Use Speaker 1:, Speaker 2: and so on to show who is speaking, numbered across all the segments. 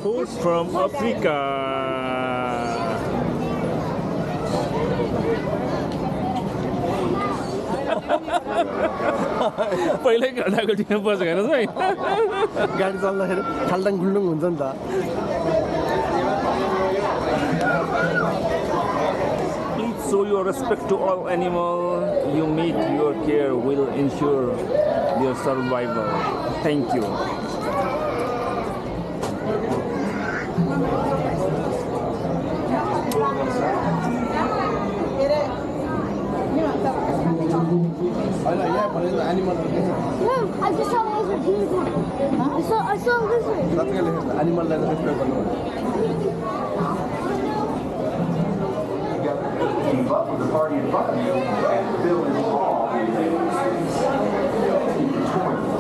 Speaker 1: Who's from Africa? पहिल्यै घटाको Tim बसेको हेर्नुहोस् भाइ
Speaker 2: गाडी चल्दाखेरि खाल्टाङ खुल्डुङ हुन्छ नि त
Speaker 1: Please show your respect to all animals you meet. Your care will ensure their survival. Thank you.
Speaker 3: Yeah, I just saw a lizard. I saw a lizard.
Speaker 2: animal like
Speaker 4: Keep up with the party in front of you and fill in all keep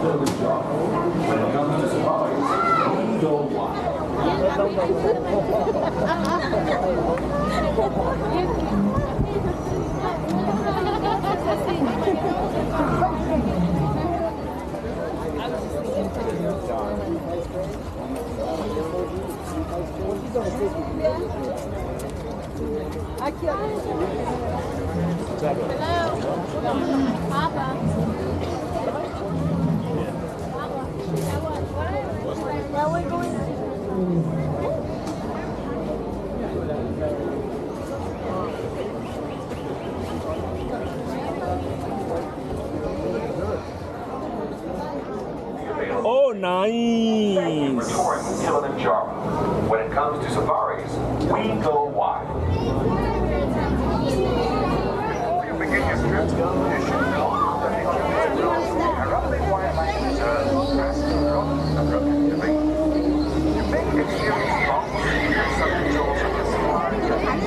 Speaker 4: fill the job. When it comes to safaris, go wild.
Speaker 3: Hello. Papa. Now we're going.
Speaker 1: Oh, nice.
Speaker 4: Touring Kilimanjaro. When it comes to safaris, we go wild. Before you begin your trip, you should know that the Arabic wildlife reserve has abrupt terrain. You may experience problems and some controls of your safari journey.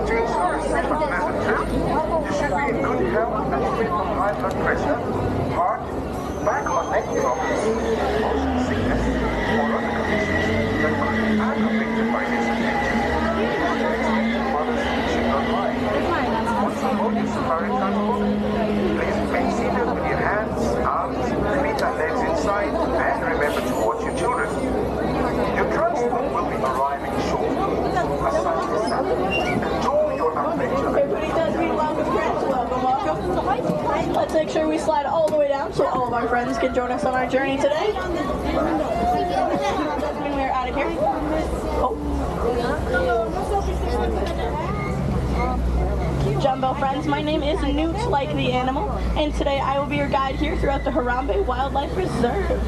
Speaker 4: To ensure a safe and pleasant trip, you should be in good health and free from high blood pressure, heart, back or neck problems, motion sickness, or other conditions that could be aggravated by this condition. Mothers should not lie. Once you hold your safari transport, please remain seated with your hands, arms, feet and legs inside, and remember to watch your children. Your transport will be arriving shortly. As such, enjoy your adventure.
Speaker 5: Everybody does read along with friends. Welcome, welcome. Let's make sure we slide all the way down so all of our friends can join us on our journey today. When we're out of here. Oh. Jumbo friends, my name is Newt like the animal, and today I will be your guide here throughout the Harambe Wildlife Reserve.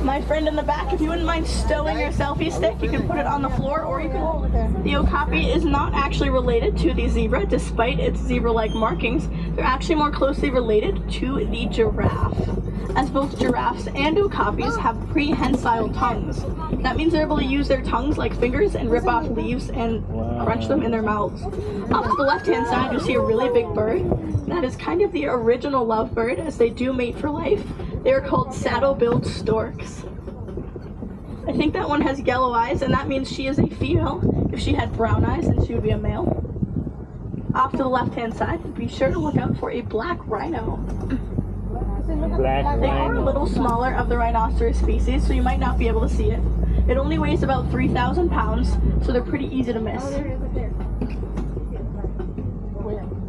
Speaker 5: My friend in the back, if you wouldn't mind stowing your selfie stick, you can put it on the floor or you can hold it there. The okapi is not actually related to the zebra, despite its zebra-like markings. They're actually more closely related to the giraffe, as both giraffes and okapis have prehensile tongues. That means they're able to use their tongues like fingers and rip off leaves and crunch them in their mouths. Off to the left-hand side, you'll see a really big bird. That is kind of the original lovebird, as they do mate for life. They are called saddle-billed storks. I think that one has yellow eyes, and that means she is a female. If she had brown eyes, then she would be a male. Off to the left-hand side, be sure to look out for a black rhino. They are a little smaller of the rhinoceros species, so you might not be able to see it. It only weighs about 3,000 pounds, so they're pretty easy to miss.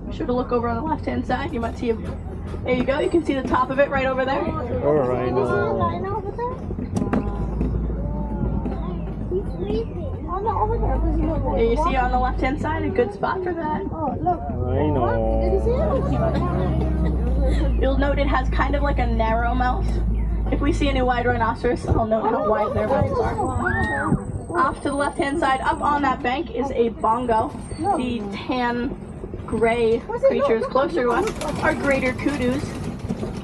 Speaker 5: Be sure to look over on the left-hand side. You might see a... There you go. You can see the top of it right over there.
Speaker 1: All right.
Speaker 5: There you see on the left-hand side, a good spot for that. You'll note it has kind of like a narrow mouth. If we see any wide rhinoceros, I'll note how wide their mouths are. Off to the left-hand side, up on that bank, is a bongo. The tan gray creatures closer to us are greater kudus.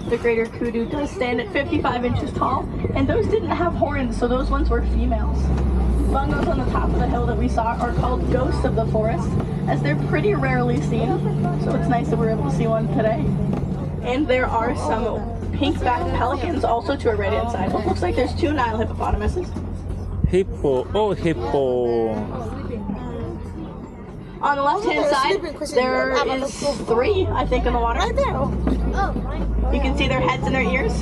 Speaker 5: The greater kudu does stand at 55 inches tall, and those didn't have horns, so those ones were females. Bongos on the top of the hill that we saw are called ghosts of the forest, as they're pretty rarely seen, so it's nice that we're able to see one today. And there are some pink-backed pelicans also to our right-hand side. It looks like there's 2 Nile hippopotamuses.
Speaker 1: Hippo. Oh, hippo.
Speaker 5: On the left-hand side, there is 3, I think, in the water.
Speaker 3: Right there. Oh.
Speaker 5: You can see their heads and their ears.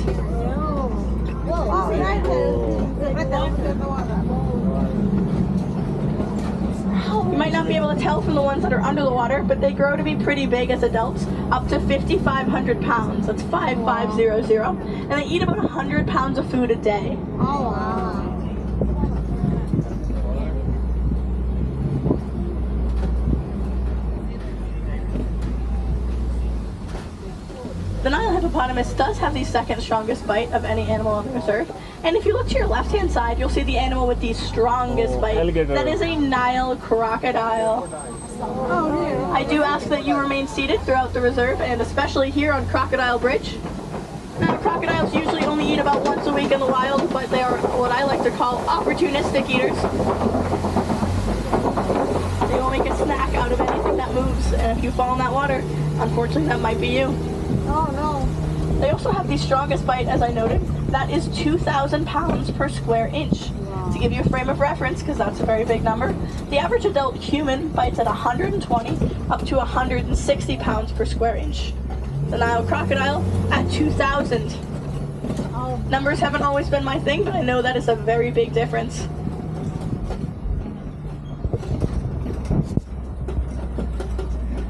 Speaker 5: might not be able to tell from the ones that are under the water, but they grow to be pretty big as adults, up to 5,500 pounds. That's 5,500. And they eat about 100 pounds of food a day.
Speaker 3: Oh, wow.
Speaker 5: The Nile hippopotamus does have the second strongest bite of any animal on the reserve. And if you look to your left-hand side, you'll see the animal with the strongest bite.
Speaker 1: alligator.
Speaker 5: That is a Nile crocodile. I do ask that you remain seated throughout the reserve, and especially here on Crocodile Bridge. Now, crocodiles usually only eat about once a week in the wild, but they are what I like to call opportunistic eaters. They will make a snack out of anything that moves, and if you fall in that water, unfortunately that might be you.
Speaker 3: Oh, no.
Speaker 5: They also have the strongest bite, as I noted. That is 2,000 pounds per square inch. To give you a frame of reference, because that's a very big number, the average adult human bites at 120 up to 160 pounds per square inch. The Nile crocodile at 2,000. Numbers haven't always been my thing, but I know that is a very big difference.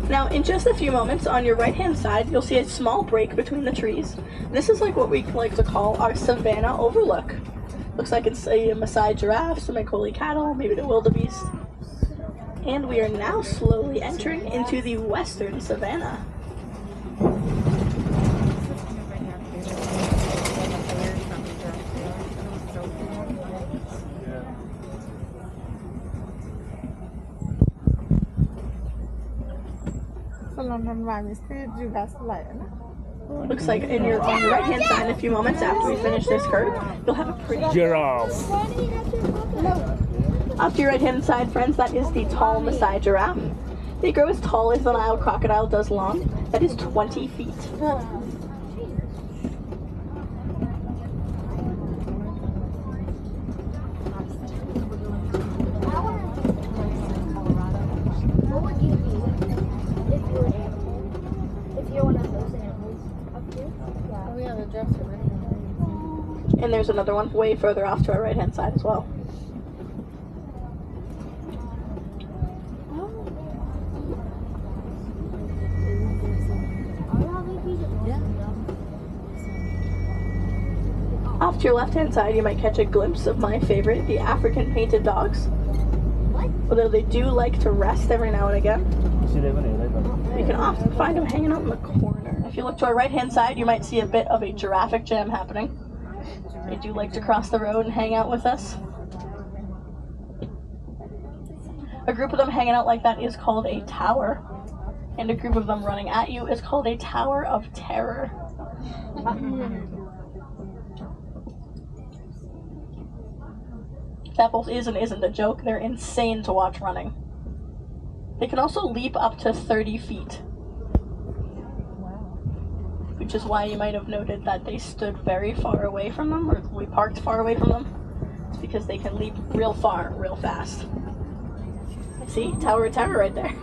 Speaker 5: Now, in just a few moments, on your right-hand side, you'll see a small break between the trees. This is like what we like to call our savanna overlook. Looks like it's a Maasai giraffe, some Ankoli cattle, maybe the wildebeest. And we are now slowly entering into the western savanna. Looks like on your right-hand side, in a few moments after we finish this curve, you'll have a pretty
Speaker 1: Giraffe.
Speaker 5: Off to your right-hand side, friends, that is the tall Maasai giraffe. They grow as tall as the Nile crocodile does long. That is 20 feet.
Speaker 3: What would you be if you were an animal? If you're one of those animals? Up here? Yeah. Oh, yeah, the giraffes are running.
Speaker 5: And there's another one way further off to our right-hand side as well. Off to your left-hand side, you might catch a glimpse of my favorite, the African painted dogs. Although they do like to rest every now and again, you can often find them hanging out in the corner. If you look to our right-hand side, you might see a bit of a giraffic jam happening. They do like to cross the road and hang out with us. A group of them hanging out like that is called a tower. And a group of them running at you is called a tower of terror. That both is and isn't a joke. They're insane to watch running. They can also leap up to 30 feet. Which is why you might have noted that they stood very far away from them, or we parked far away from them. It's because they can leap real far, real fast. See? Tower of Terror right there.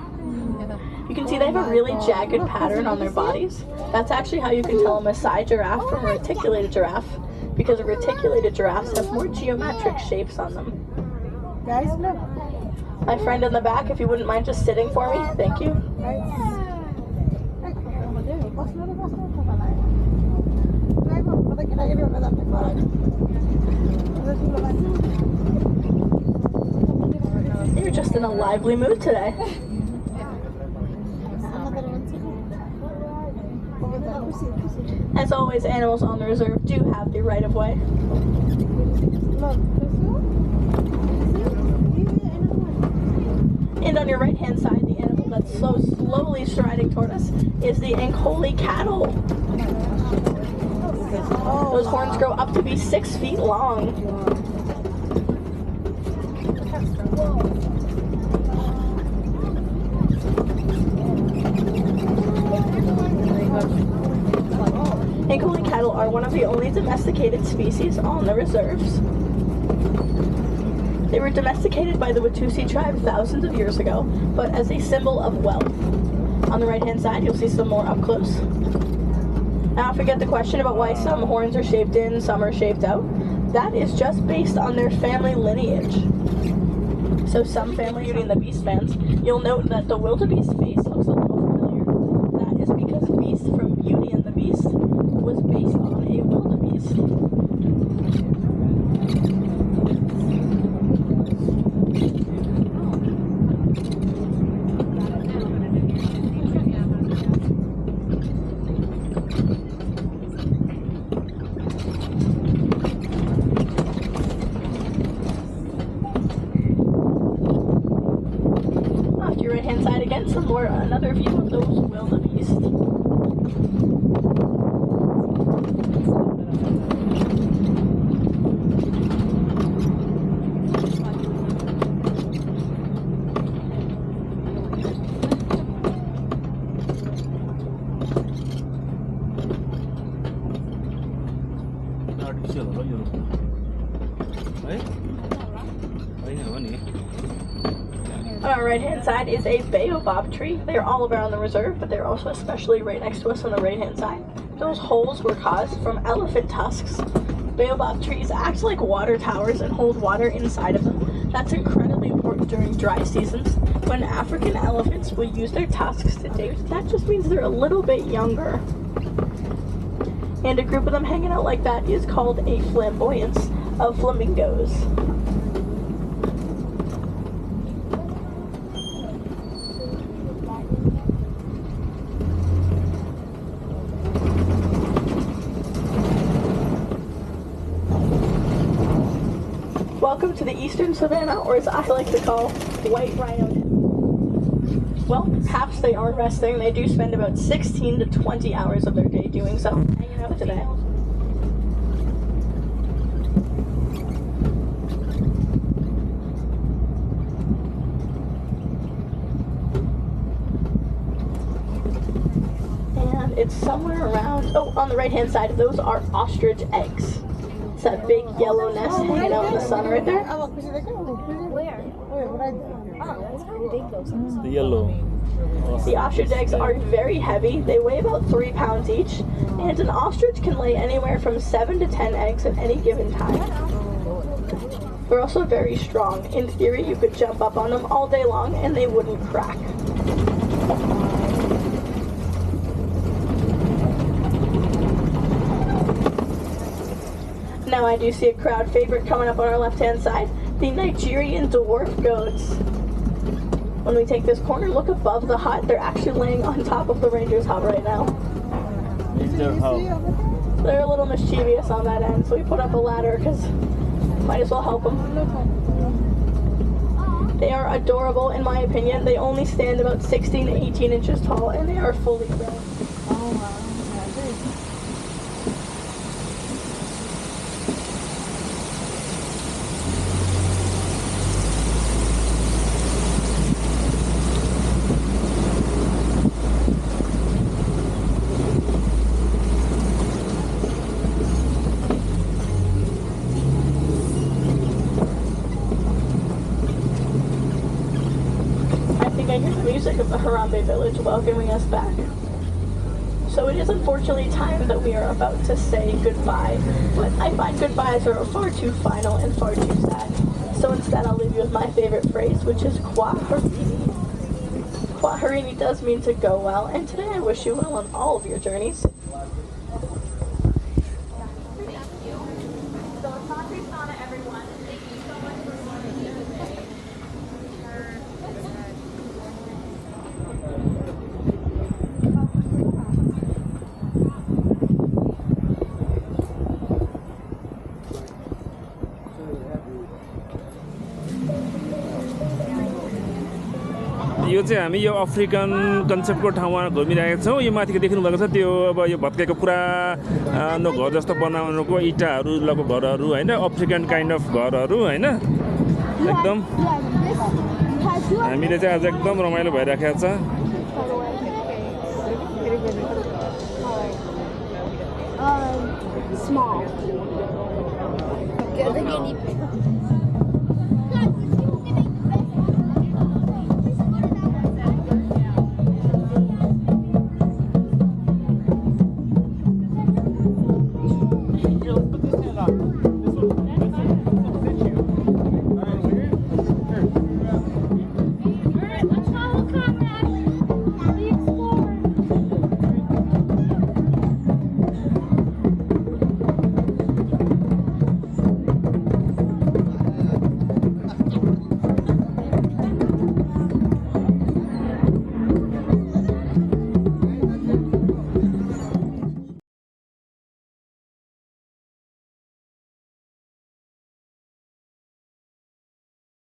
Speaker 5: You can see they have a really jagged pattern on their bodies. That's actually how you can tell a Maasai giraffe from a reticulated giraffe, because reticulated giraffes have more geometric shapes on them.
Speaker 2: Guys, look.
Speaker 5: My friend in the back, if you wouldn't mind just sitting for me, thank you. You're just in a lively mood today. As always, animals on the reserve do have the right of way. And on your right-hand side, the animal that's so slowly striding toward us is the Ankoli cattle. Those horns grow up to be 6 feet long. Ankoli cattle are one of the only domesticated species on the reserves. They were domesticated by the Watusi tribe thousands of years ago, but as a symbol of wealth. On the right-hand side, you'll see some more up close. Now, forget the question about why some horns are shaped in, some are shaped out. That is just based on their family lineage. So some Family Beauty and the Beast fans, you'll note that the wildebeest face looks a little familiar. That is because Beast from Beauty and the Beast was based on a wildebeest. Off to your right hand side again, another view of those wildebeest.
Speaker 1: Artificial हो यो है हैन हो नि
Speaker 5: On our right hand side is a baobab tree. They're all around the reserve, but they're also especially right next to us on the right hand side. Those holes were caused from elephant tusks. Baobab trees act like water towers and hold water inside of them. That's incredibly important during dry seasons when African elephants will use their tusks to dig. That just means they're a little bit younger. And a group of them hanging out like that is called a flamboyance of flamingos. Welcome to the Eastern Savannah, or as I like to call, White Rhino. Well, perhaps they are resting. They do spend about 16 to 20 hours of their day doing so. Hanging out today. And it's somewhere around, on the right hand side, those are ostrich eggs. It's that big yellow nest hanging out in the sun right there.
Speaker 3: Where? That's how big those are.
Speaker 1: the yellow
Speaker 5: The ostrich eggs are very heavy. They weigh about 3 pounds each, and an ostrich can lay anywhere from 7 to 10 eggs at any given time. They're also very strong. In theory, you could jump up on them all day long and they wouldn't crack. Now I do see a crowd favorite coming up on our left-hand side, the Nigerian dwarf goats. When we take this corner, look above the hut. They're actually laying on top of the ranger's hut right now.
Speaker 1: is their house.
Speaker 5: They're a little mischievous on that end, so we put up a ladder because might as well help them. They are adorable in my opinion. They only stand about 16 to 18 inches tall and they are fully grown. I hear the music of the Harambe village welcoming us back. So it is unfortunately time that we are about to say goodbye, but I find goodbyes are far too final and far too sad. So instead I'll leave you with my favorite phrase, which is Kwa Harini. Kwa Harini does mean to go well, and today I wish you well on all of your journeys.
Speaker 1: यो चाहिँ हामी यो African कन्सेप्टको ठाउँमा घुमिरहेका छौँ। यो माथिको देख्नु भएको छ त्यो अब यो भत्केको पुरानो घर जस्तो बनाउनुको इटाहरू लगाएको घरहरू हैन, अफ्रिकन काइन्ड अफ घरहरू हैन, एकदम हामीले चाहिँ आज एकदम रमाइलो भइराखेको छ।
Speaker 3: Small.